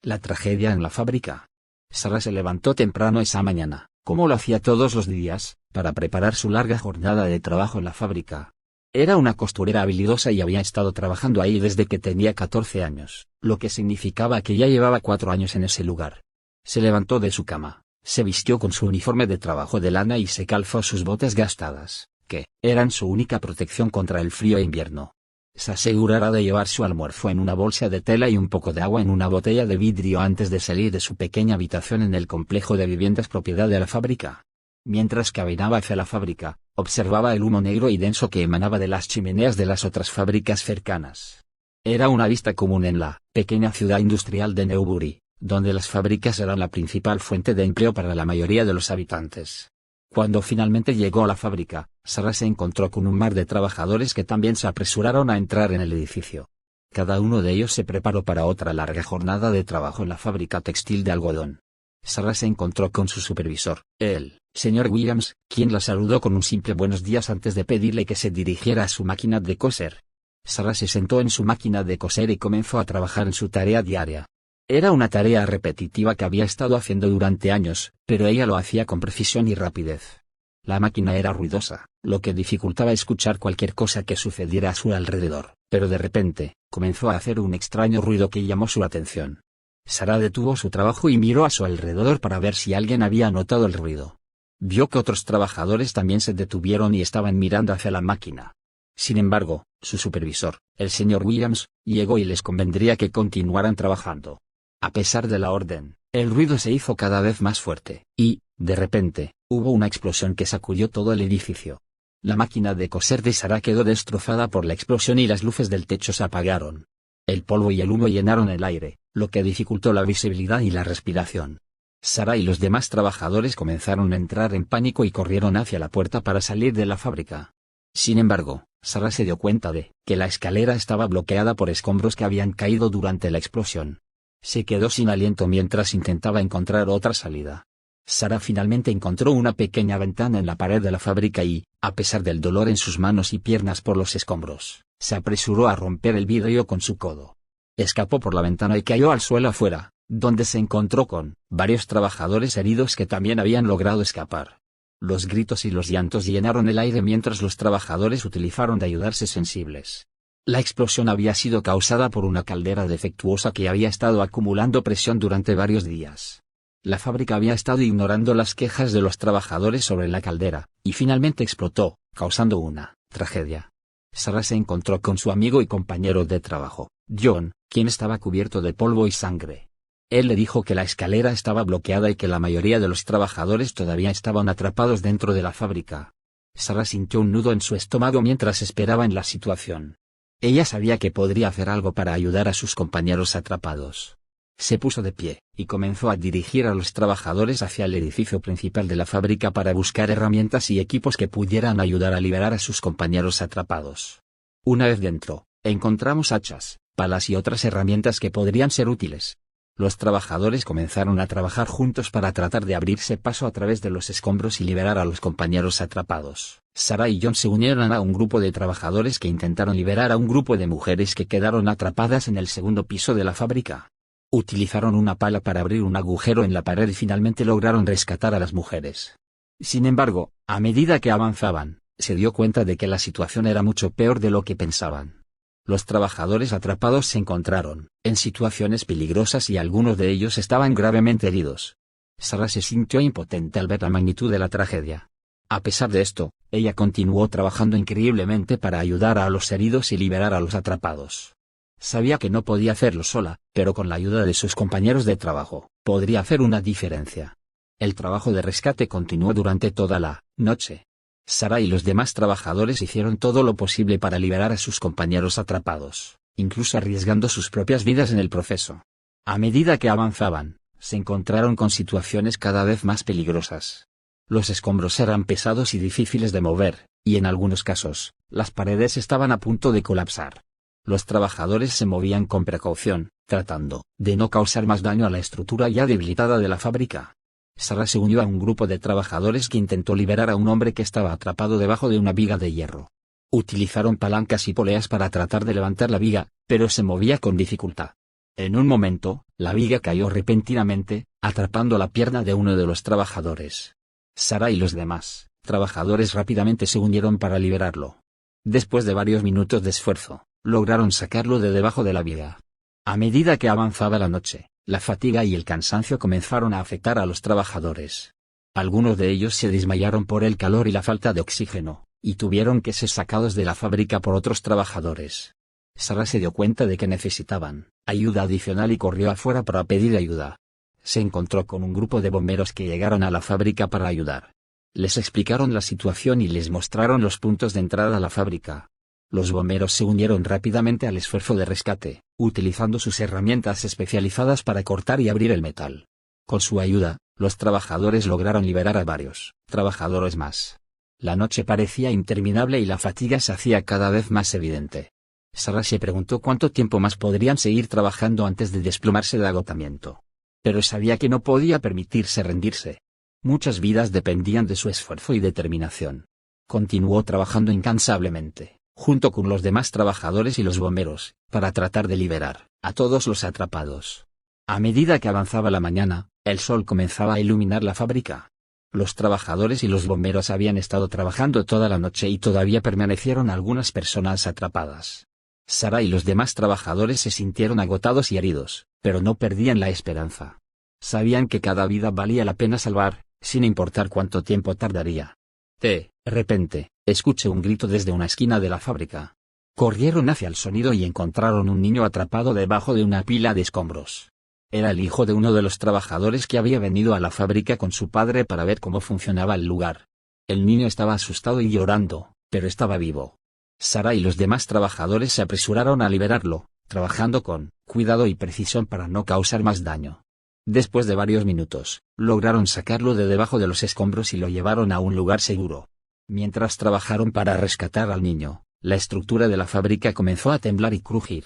La tragedia en la fábrica. Sarah se levantó temprano esa mañana, como lo hacía todos los días, para preparar su larga jornada de trabajo en la fábrica. Era una costurera habilidosa y había estado trabajando ahí desde que tenía 14 años, lo que significaba que ya llevaba 4 años en ese lugar. Se levantó de su cama, se vistió con su uniforme de trabajo de lana y se calzó sus botas gastadas, que eran su única protección contra el frío e invierno. Se asegurará de llevar su almuerzo en una bolsa de tela y un poco de agua en una botella de vidrio antes de salir de su pequeña habitación en el complejo de viviendas propiedad de la fábrica. Mientras caminaba hacia la fábrica, observaba el humo negro y denso que emanaba de las chimeneas de las otras fábricas cercanas. Era una vista común en la pequeña ciudad industrial de Newbury, donde las fábricas eran la principal fuente de empleo para la mayoría de los habitantes. Cuando finalmente llegó a la fábrica, Sarah se encontró con un mar de trabajadores que también se apresuraron a entrar en el edificio. Cada uno de ellos se preparó para otra larga jornada de trabajo en la fábrica textil de algodón. Sarah se encontró con su supervisor, el señor Williams, quien la saludó con un simple buenos días antes de pedirle que se dirigiera a su máquina de coser. Sarah se sentó en su máquina de coser y comenzó a trabajar en su tarea diaria. Era una tarea repetitiva que había estado haciendo durante años, pero ella lo hacía con precisión y rapidez. La máquina era ruidosa, lo que dificultaba escuchar cualquier cosa que sucediera a su alrededor, pero de repente, comenzó a hacer un extraño ruido que llamó su atención. Sarah detuvo su trabajo y miró a su alrededor para ver si alguien había notado el ruido. Vio que otros trabajadores también se detuvieron y estaban mirando hacia la máquina. Sin embargo, su supervisor, el señor Williams, llegó y les convendría que continuaran trabajando. A pesar de la orden, el ruido se hizo cada vez más fuerte, y, de repente, hubo una explosión que sacudió todo el edificio. La máquina de coser de Sarah quedó destrozada por la explosión y las luces del techo se apagaron. El polvo y el humo llenaron el aire, lo que dificultó la visibilidad y la respiración. Sarah y los demás trabajadores comenzaron a entrar en pánico y corrieron hacia la puerta para salir de la fábrica. Sin embargo, Sarah se dio cuenta de que la escalera estaba bloqueada por escombros que habían caído durante la explosión. Se quedó sin aliento mientras intentaba encontrar otra salida. Sarah finalmente encontró una pequeña ventana en la pared de la fábrica y, a pesar del dolor en sus manos y piernas por los escombros, se apresuró a romper el vidrio con su codo. Escapó por la ventana y cayó al suelo afuera, donde se encontró con varios trabajadores heridos que también habían logrado escapar. Los gritos y los llantos llenaron el aire mientras los trabajadores utilizaron de ayudarse sensibles. La explosión había sido causada por una caldera defectuosa que había estado acumulando presión durante varios días. La fábrica había estado ignorando las quejas de los trabajadores sobre la caldera, y finalmente explotó, causando una tragedia. Sarah se encontró con su amigo y compañero de trabajo, John, quien estaba cubierto de polvo y sangre. Él le dijo que la escalera estaba bloqueada y que la mayoría de los trabajadores todavía estaban atrapados dentro de la fábrica. Sarah sintió un nudo en su estómago mientras esperaba en la situación. Ella sabía que podría hacer algo para ayudar a sus compañeros atrapados. Se puso de pie, y comenzó a dirigir a los trabajadores hacia el edificio principal de la fábrica para buscar herramientas y equipos que pudieran ayudar a liberar a sus compañeros atrapados. Una vez dentro, encontramos hachas, palas y otras herramientas que podrían ser útiles. Los trabajadores comenzaron a trabajar juntos para tratar de abrirse paso a través de los escombros y liberar a los compañeros atrapados. Sarah y John se unieron a un grupo de trabajadores que intentaron liberar a un grupo de mujeres que quedaron atrapadas en el segundo piso de la fábrica. Utilizaron una pala para abrir un agujero en la pared y finalmente lograron rescatar a las mujeres. Sin embargo, a medida que avanzaban, se dio cuenta de que la situación era mucho peor de lo que pensaban. Los trabajadores atrapados se encontraron en situaciones peligrosas y algunos de ellos estaban gravemente heridos. Sarah se sintió impotente al ver la magnitud de la tragedia. A pesar de esto, ella continuó trabajando increíblemente para ayudar a los heridos y liberar a los atrapados. Sabía que no podía hacerlo sola, pero con la ayuda de sus compañeros de trabajo, podría hacer una diferencia. El trabajo de rescate continuó durante toda la noche. Sarah y los demás trabajadores hicieron todo lo posible para liberar a sus compañeros atrapados, incluso arriesgando sus propias vidas en el proceso. A medida que avanzaban, se encontraron con situaciones cada vez más peligrosas. Los escombros eran pesados y difíciles de mover, y en algunos casos, las paredes estaban a punto de colapsar. Los trabajadores se movían con precaución, tratando de no causar más daño a la estructura ya debilitada de la fábrica. Sarah se unió a un grupo de trabajadores que intentó liberar a un hombre que estaba atrapado debajo de una viga de hierro. Utilizaron palancas y poleas para tratar de levantar la viga, pero se movía con dificultad. En un momento, La viga cayó repentinamente, atrapando la pierna de uno de los trabajadores. Sara y los demás trabajadores rápidamente se unieron para liberarlo. Después de varios minutos de esfuerzo, lograron sacarlo de debajo de la viga. A medida que avanzaba la noche, la fatiga y el cansancio comenzaron a afectar a los trabajadores. Algunos de ellos se desmayaron por el calor y la falta de oxígeno, y tuvieron que ser sacados de la fábrica por otros trabajadores. Sara se dio cuenta de que necesitaban ayuda adicional y corrió afuera para pedir ayuda. Se encontró con un grupo de bomberos que llegaron a la fábrica para ayudar. Les explicaron la situación y les mostraron los puntos de entrada a la fábrica. Los bomberos se unieron rápidamente al esfuerzo de rescate, utilizando sus herramientas especializadas para cortar y abrir el metal. Con su ayuda, los trabajadores lograron liberar a varios trabajadores más. La noche parecía interminable y la fatiga se hacía cada vez más evidente. Sara se preguntó cuánto tiempo más podrían seguir trabajando antes de desplomarse de agotamiento. Pero sabía que no podía permitirse rendirse. Muchas vidas dependían de su esfuerzo y determinación. Continuó trabajando incansablemente, junto con los demás trabajadores y los bomberos, para tratar de liberar a todos los atrapados. A medida que avanzaba la mañana, el sol comenzaba a iluminar la fábrica. Los trabajadores y los bomberos habían estado trabajando toda la noche y todavía permanecieron algunas personas atrapadas. Sara y los demás trabajadores se sintieron agotados y heridos, pero no perdían la esperanza. Sabían que cada vida valía la pena salvar, sin importar cuánto tiempo tardaría. De repente, escuché un grito desde una esquina de la fábrica. Corrieron hacia el sonido y encontraron un niño atrapado debajo de una pila de escombros. Era el hijo de uno de los trabajadores que había venido a la fábrica con su padre para ver cómo funcionaba el lugar. El niño estaba asustado y llorando, pero estaba vivo. Sara y los demás trabajadores se apresuraron a liberarlo, trabajando con cuidado y precisión para no causar más daño. Después de varios minutos, lograron sacarlo de debajo de los escombros y lo llevaron a un lugar seguro. Mientras trabajaron para rescatar al niño, la estructura de la fábrica comenzó a temblar y crujir.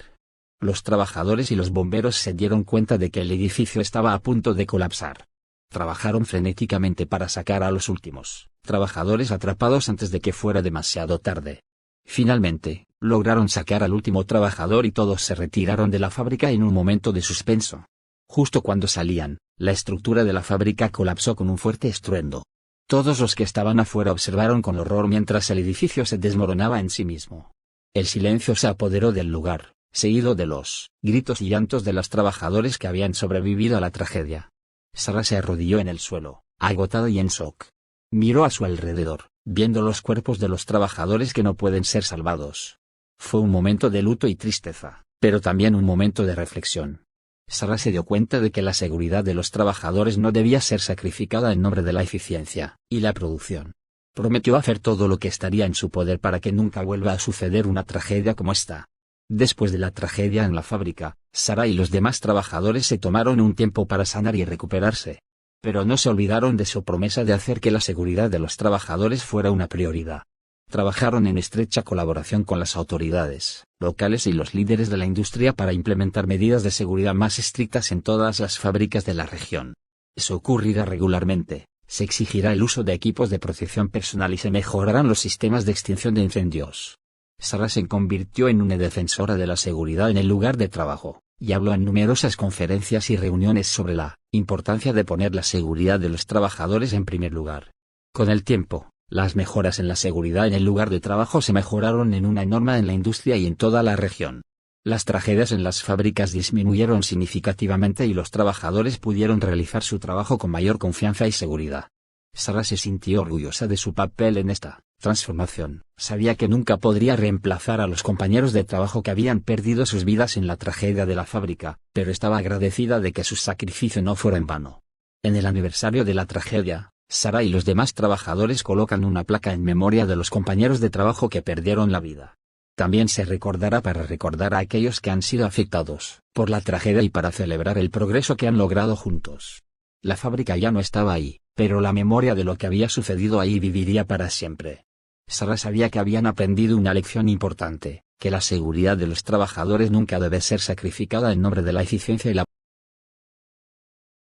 Los trabajadores y los bomberos se dieron cuenta de que el edificio estaba a punto de colapsar. Trabajaron frenéticamente para sacar a los últimos trabajadores atrapados antes de que fuera demasiado tarde. Finalmente, lograron sacar al último trabajador y todos se retiraron de la fábrica en un momento de suspenso. Justo cuando salían, la estructura de la fábrica colapsó con un fuerte estruendo. Todos los que estaban afuera observaron con horror mientras el edificio se desmoronaba en sí mismo. El silencio se apoderó del lugar, seguido de los gritos y llantos de los trabajadores que habían sobrevivido a la tragedia. Sara se arrodilló en el suelo, agotada y en shock. Miró a su alrededor, viendo los cuerpos de los trabajadores que no pueden ser salvados. Fue un momento de luto y tristeza, pero también un momento de reflexión. Sara se dio cuenta de que la seguridad de los trabajadores no debía ser sacrificada en nombre de la eficiencia y la producción. Prometió hacer todo lo que estaría en su poder para que nunca vuelva a suceder una tragedia como esta. Después de la tragedia en la fábrica, Sara y los demás trabajadores se tomaron un tiempo para sanar y recuperarse. Pero no se olvidaron de su promesa de hacer que la seguridad de los trabajadores fuera una prioridad. Trabajaron en estrecha colaboración con las autoridades locales y los líderes de la industria para implementar medidas de seguridad más estrictas en todas las fábricas de la región. Eso ocurrirá regularmente, se exigirá el uso de equipos de protección personal y se mejorarán los sistemas de extinción de incendios. Sara se convirtió en una defensora de la seguridad en el lugar de trabajo, y habló en numerosas conferencias y reuniones sobre la importancia de poner la seguridad de los trabajadores en primer lugar. Con el tiempo, las mejoras en la seguridad en el lugar de trabajo se mejoraron en una norma en la industria y en toda la región. Las tragedias en las fábricas disminuyeron significativamente y los trabajadores pudieron realizar su trabajo con mayor confianza y seguridad. Sara se sintió orgullosa de su papel en esta transformación. Sabía que nunca podría reemplazar a los compañeros de trabajo que habían perdido sus vidas en la tragedia de la fábrica, pero estaba agradecida de que su sacrificio no fuera en vano. En el aniversario de la tragedia, Sara y los demás trabajadores colocan una placa en memoria de los compañeros de trabajo que perdieron la vida. También se recordará para recordar a aquellos que han sido afectados por la tragedia y para celebrar el progreso que han logrado juntos. La fábrica ya no estaba ahí, pero la memoria de lo que había sucedido ahí viviría para siempre. Sara sabía que habían aprendido una lección importante, que la seguridad de los trabajadores nunca debe ser sacrificada en nombre de la eficiencia y la